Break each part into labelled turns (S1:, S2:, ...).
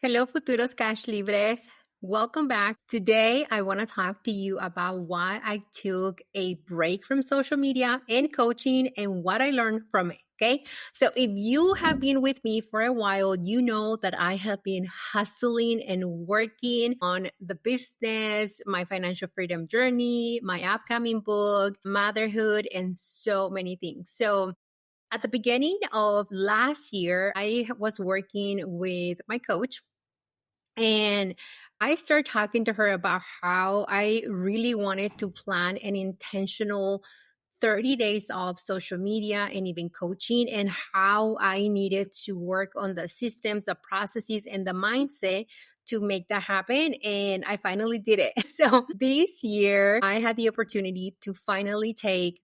S1: Hello, futuros cash libres. Welcome back. Today, I want to talk to you about why I took a break from social media and coaching and what I learned from it. Okay. So, if you have been with me for a while, you know that I have been hustling and working on the business, my financial freedom journey, my upcoming book, motherhood, and so many things. So, at the beginning of last year, I was working with my coach and I started talking to her about how I really wanted to plan an intentional 30 days of social media and even coaching, and how I needed to work on the systems, the processes, and the mindset to make that happen. And I finally did it. So this year, I had the opportunity to finally take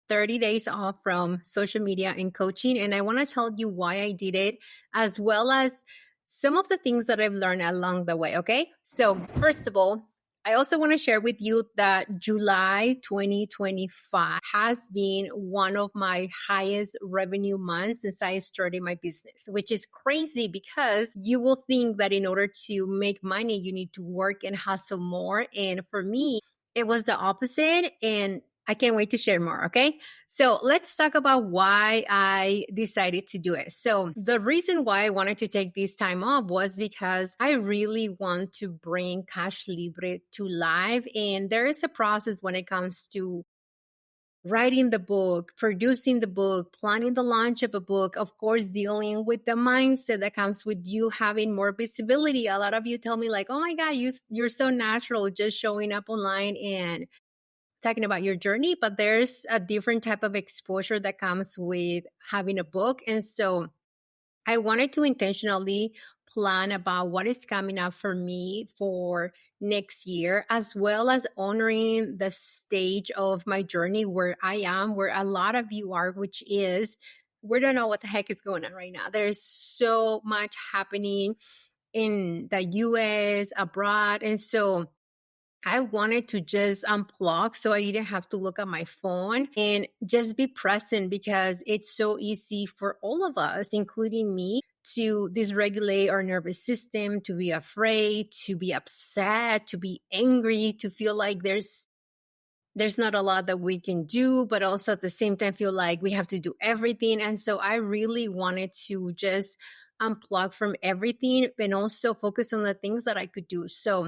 S1: 30 days off from social media and coaching. And I want to tell you why I did it, as well as some of the things that I've learned along the way. Okay. So, first of all, I also want to share with you that July 2025 has been one of my highest revenue months since I started my business, which is crazy because you will think that in order to make money, you need to work and hustle more. And for me, it was the opposite. And I can't wait to share more. Okay. So let's talk about why I decided to do it. So the reason why I wanted to take this time off was because I really want to bring Cash Libre to life. And there is a process when it comes to writing the book, producing the book, planning the launch of a book, of course, dealing with the mindset that comes with you having more visibility. A lot of you tell me like, oh my God, you're so natural just showing up online and talking about your journey, but there's a different type of exposure that comes with having a book. And so I wanted to intentionally plan about what is coming up for me for next year, as well as honoring the stage of my journey where I am, where a lot of you are, which is we don't know what the heck is going on right now. There's so much happening in the US, abroad. And so I wanted to just unplug so I didn't have to look at my phone and just be present, because it's so easy for all of us, including me, to dysregulate our nervous system, to be afraid, to be upset, to be angry, to feel like there's not a lot that we can do, but also at the same time feel like we have to do everything. And so I really wanted to just unplug from everything and also focus on the things that I could do. So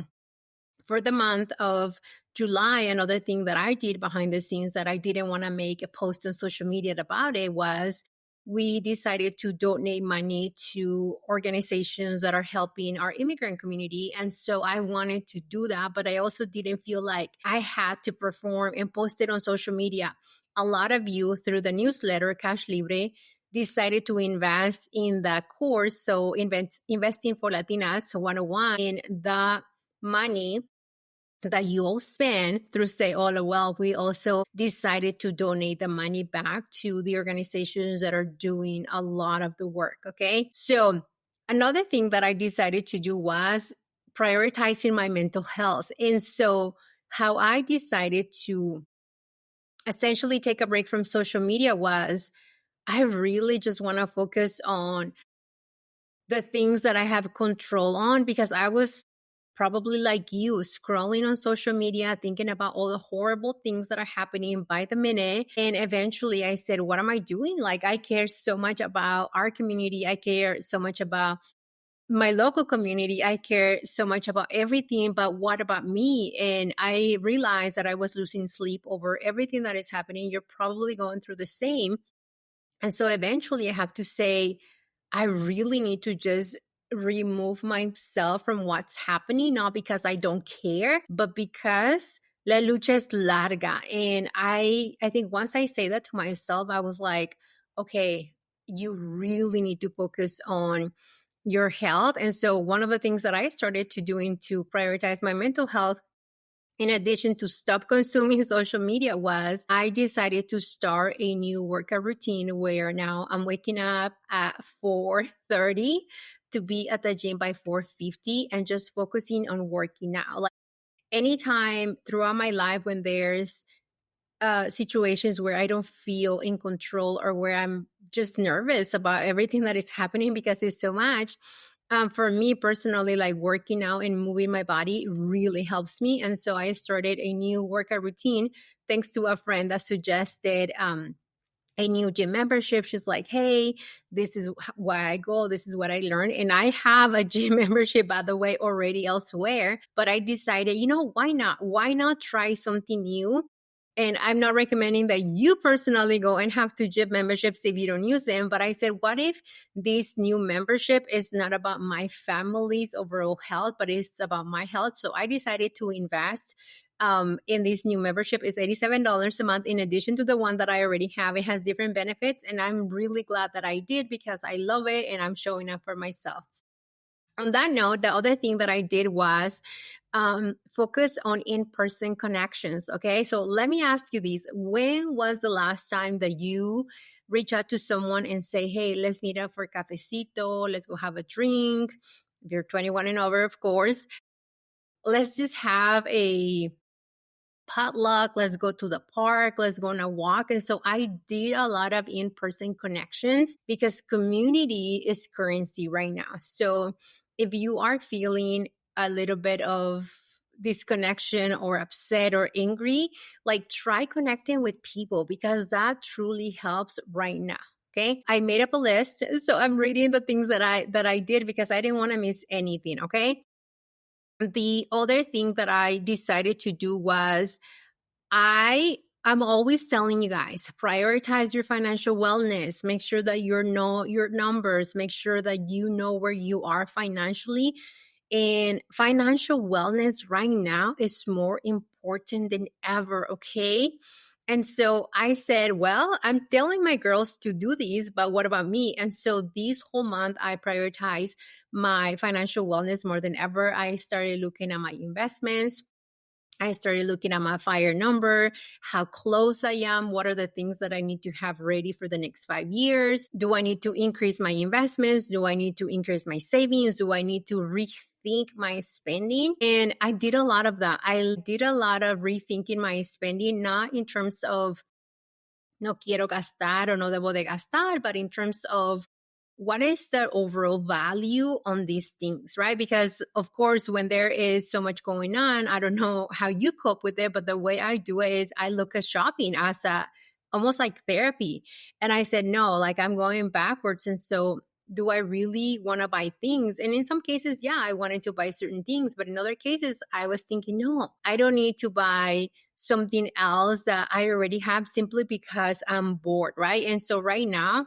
S1: for the month of July, another thing that I did behind the scenes that I didn't want to make a post on social media about it was we decided to donate money to organizations that are helping our immigrant community. And so I wanted to do that, but I also didn't feel like I had to perform and post it on social media. A lot of you, through the newsletter Cash Libre, decided to invest in the course. So investing for Latinas 101, in the money that you all spend through Say All Well, we also decided to donate the money back to the organizations that are doing a lot of the work. Okay. So another thing that I decided to do was prioritizing my mental health. And so how I decided to essentially take a break from social media was I really just want to focus on the things that I have control on, because I was probably like you, scrolling on social media, thinking about all the horrible things that are happening by the minute. And eventually I said, what am I doing? Like, I care so much about our community. I care so much about my local community. I care so much about everything, but what about me? And I realized that I was losing sleep over everything that is happening. You're probably going through the same. And so eventually I have to say, I really need to just remove myself from what's happening, not because I don't care, but because la lucha es larga. And I think once I say that to myself, I was like, okay, you really need to focus on your health. And so one of the things that I started to doing to prioritize my mental health, in addition to stop consuming social media, was I decided to start a new workout routine where now I'm waking up at 4:30 to be at the gym by 4:50 and just focusing on working out. Like, anytime throughout my life when there's situations where I don't feel in control or where I'm just nervous about everything that is happening because it's so much, For me personally, like working out and moving my body really helps me. And so I started a new workout routine thanks to a friend that suggested a new gym membership. She's like, hey, this is why I go. This is what I learned. And I have a gym membership, by the way, already elsewhere. But I decided, why not? Why not try something new? And I'm not recommending that you personally go and have two gym memberships if you don't use them. But I said, what if this new membership is not about my family's overall health, but it's about my health? So I decided to invest in this new membership. Is $87 a month in addition to the one that I already have. It has different benefits, and I'm really glad that I did because I love it and I'm showing up for myself. On that note, the other thing that I did was focus on in-person connections. Okay, so let me ask you this: when was the last time that you reach out to someone and say, hey, let's meet up for cafecito, let's go have a drink? If you're 21 and over, of course, let's just have a potluck, let's go to the park, let's go on a walk. And so I did a lot of in-person connections because community is currency right now. So if you are feeling a little bit of disconnection or upset or angry, like try connecting with people because that truly helps right now. Okay, I made up a list, so I'm reading the things that I did because I didn't want to miss anything. Okay, the other thing that I decided to do was I'm always telling you guys, prioritize your financial wellness. Make sure that you know your numbers. Make sure that you know where you are financially. And financial wellness right now is more important than ever, okay? And so I said, well, I'm telling my girls to do these, but what about me? And so this whole month, I prioritize my financial wellness more than ever. I started looking at my investments. I started looking at my fire number, how close I am, what are the things that I need to have ready for the next 5 years? Do I need to increase my investments? Do I need to increase my savings? Do I need to rethink my spending? And I did a lot of that. I did a lot of rethinking my spending, not in terms of no quiero gastar o no debo de gastar, but in terms of what is the overall value on these things, right? Because of course, when there is so much going on, I don't know how you cope with it, but the way I do it is I look at shopping as a almost like therapy. And I said, no, like I'm going backwards. And so do I really want to buy things? And in some cases, yeah, I wanted to buy certain things, but in other cases, I was thinking, no, I don't need to buy something else that I already have simply because I'm bored, right? And so right now,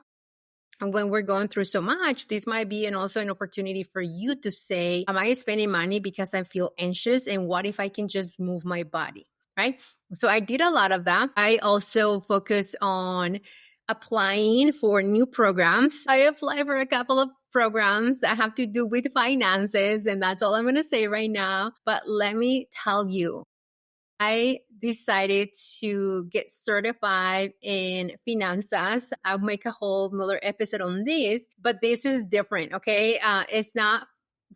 S1: and when we're going through so much, this might be also an opportunity for you to say, am I spending money because I feel anxious? And what if I can just move my body, right? So I did a lot of that. I also focus on applying for new programs. I applied for a couple of programs that have to do with finances, and that's all I'm going to say right now. But let me tell you, I decided to get certified in finanzas. I'll make a whole another episode on this, but this is different, okay? It's not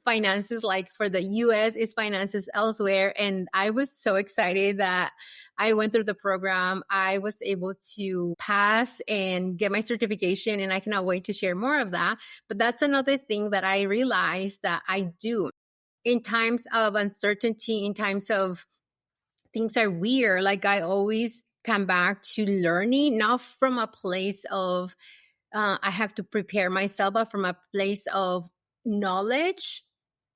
S1: finances like for the US, it's finances elsewhere. And I was so excited that I went through the program. I was able to pass and get my certification, and I cannot wait to share more of that. But that's another thing that I realized that I do in times of uncertainty, in times of things are weird. Like I always come back to learning, not from a place of I have to prepare myself, but from a place of knowledge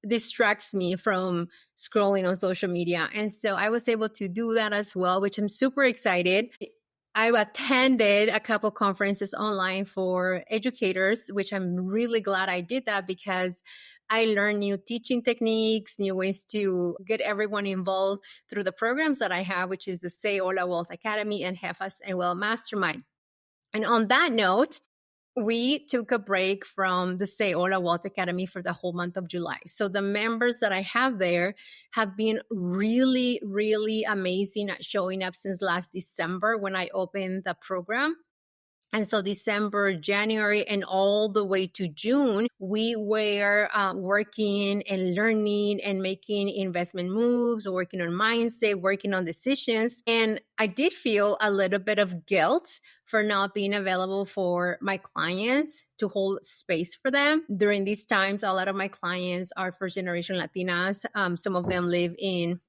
S1: distracts me from scrolling on social media. And so I was able to do that as well, which I'm super excited. I attended a couple conferences online for educators, which I'm really glad I did that because I learned new teaching techniques, new ways to get everyone involved through the programs that I have, which is the Say Hola Wealth Academy and Jefas and Well Mastermind. And on that note, we took a break from the Say Hola Wealth Academy for the whole month of July. So the members that I have there have been really, really amazing at showing up since last December when I opened the program. And so December, January, and all the way to June, we were working and learning and making investment moves, working on mindset, working on decisions. And I did feel a little bit of guilt for not being available for my clients to hold space for them. During these times, a lot of my clients are first generation Latinas. Some of them live in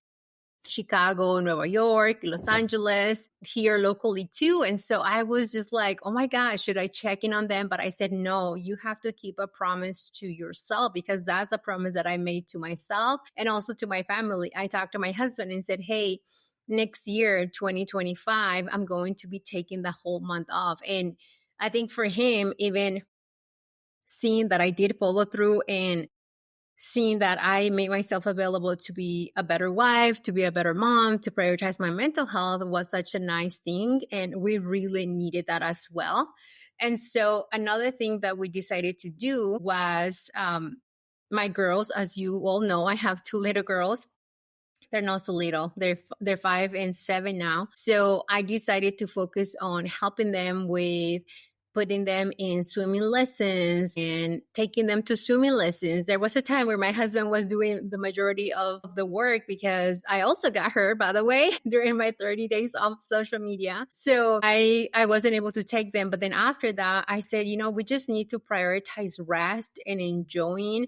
S1: Chicago, New York, Los Angeles, here locally too. And so I was just like, oh my gosh, should I check in on them? But I said, no, you have to keep a promise to yourself, because that's a promise that I made to myself and also to my family. I talked to my husband and said, hey, next year, 2025, I'm going to be taking the whole month off. And I think for him, even seeing that I did follow through and seeing that I made myself available to be a better wife, to be a better mom, to prioritize my mental health was such a nice thing. And we really needed that as well. And so another thing that we decided to do was my girls, as you all know, I have two little girls. They're not so little. They're 5 and 7 now. So I decided to focus on helping them with putting them in swimming lessons and taking them to swimming lessons. There was a time where my husband was doing the majority of the work, because I also got hurt, by the way, during my 30 days of social media. So I wasn't able to take them. But then after that, I said, we just need to prioritize rest and enjoying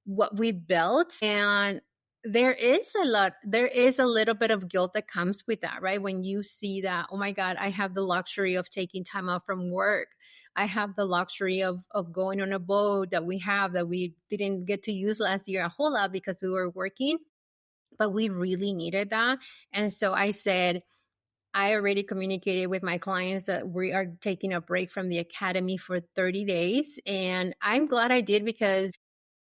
S1: what we built. And there is a little bit of guilt that comes with that, right? When you see that, oh my God, I have the luxury of taking time off from work. I have the luxury of going on a boat that we didn't get to use last year a whole lot because we were working, but we really needed that. And so I said, I already communicated with my clients that we are taking a break from the academy for 30 days. And I'm glad I did, because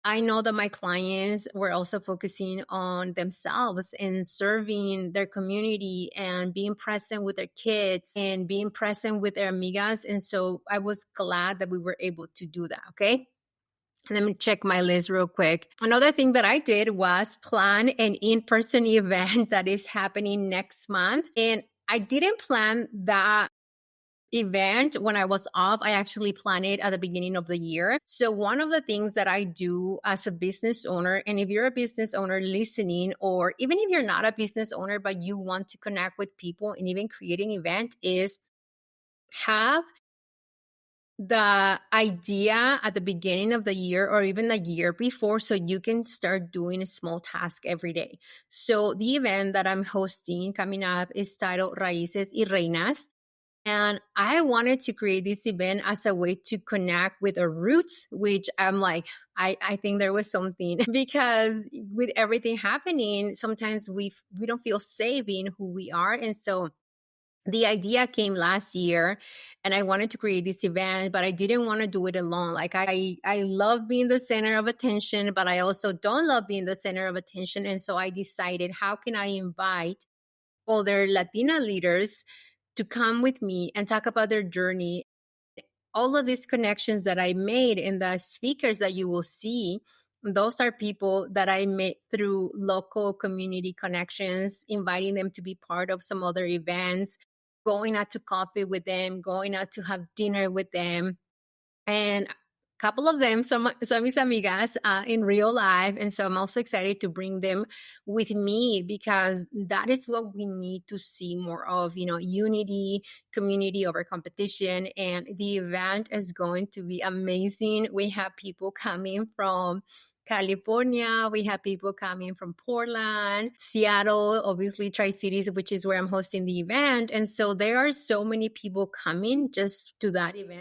S1: I know that my clients were also focusing on themselves and serving their community and being present with their kids and being present with their amigas. And so I was glad that we were able to do that. Okay. Let me check my list real quick. Another thing that I did was plan an in-person event that is happening next month. And I didn't plan that event when I was off. I actually planned it at the beginning of the year. So one of the things that I do as a business owner, and if you're a business owner listening, or even if you're not a business owner, but you want to connect with people and even create an event, is have the idea at the beginning of the year or even the year before, so you can start doing a small task every day. So the event that I'm hosting coming up is titled Raíces y Reinas. And I wanted to create this event as a way to connect with our roots, which I'm like, I think there was something, because with everything happening, sometimes we don't feel safe being who we are. And so the idea came last year, and I wanted to create this event, but I didn't want to do it alone. Like I love being the center of attention, but I also don't love being the center of attention. And so I decided, how can I invite other Latina leaders to come with me and talk about their journey? All of these connections that I made and the speakers that you will see, those are people that I met through local community connections, inviting them to be part of some other events, going out to coffee with them, going out to have dinner with them. And a couple of them, some mis amigas in real life. And so I'm also excited to bring them with me, because that is what we need to see more of, unity, community over competition. And the event is going to be amazing. We have people coming from California. We have people coming from Portland, Seattle, obviously Tri-Cities, which is where I'm hosting the event. And so there are so many people coming just to that event.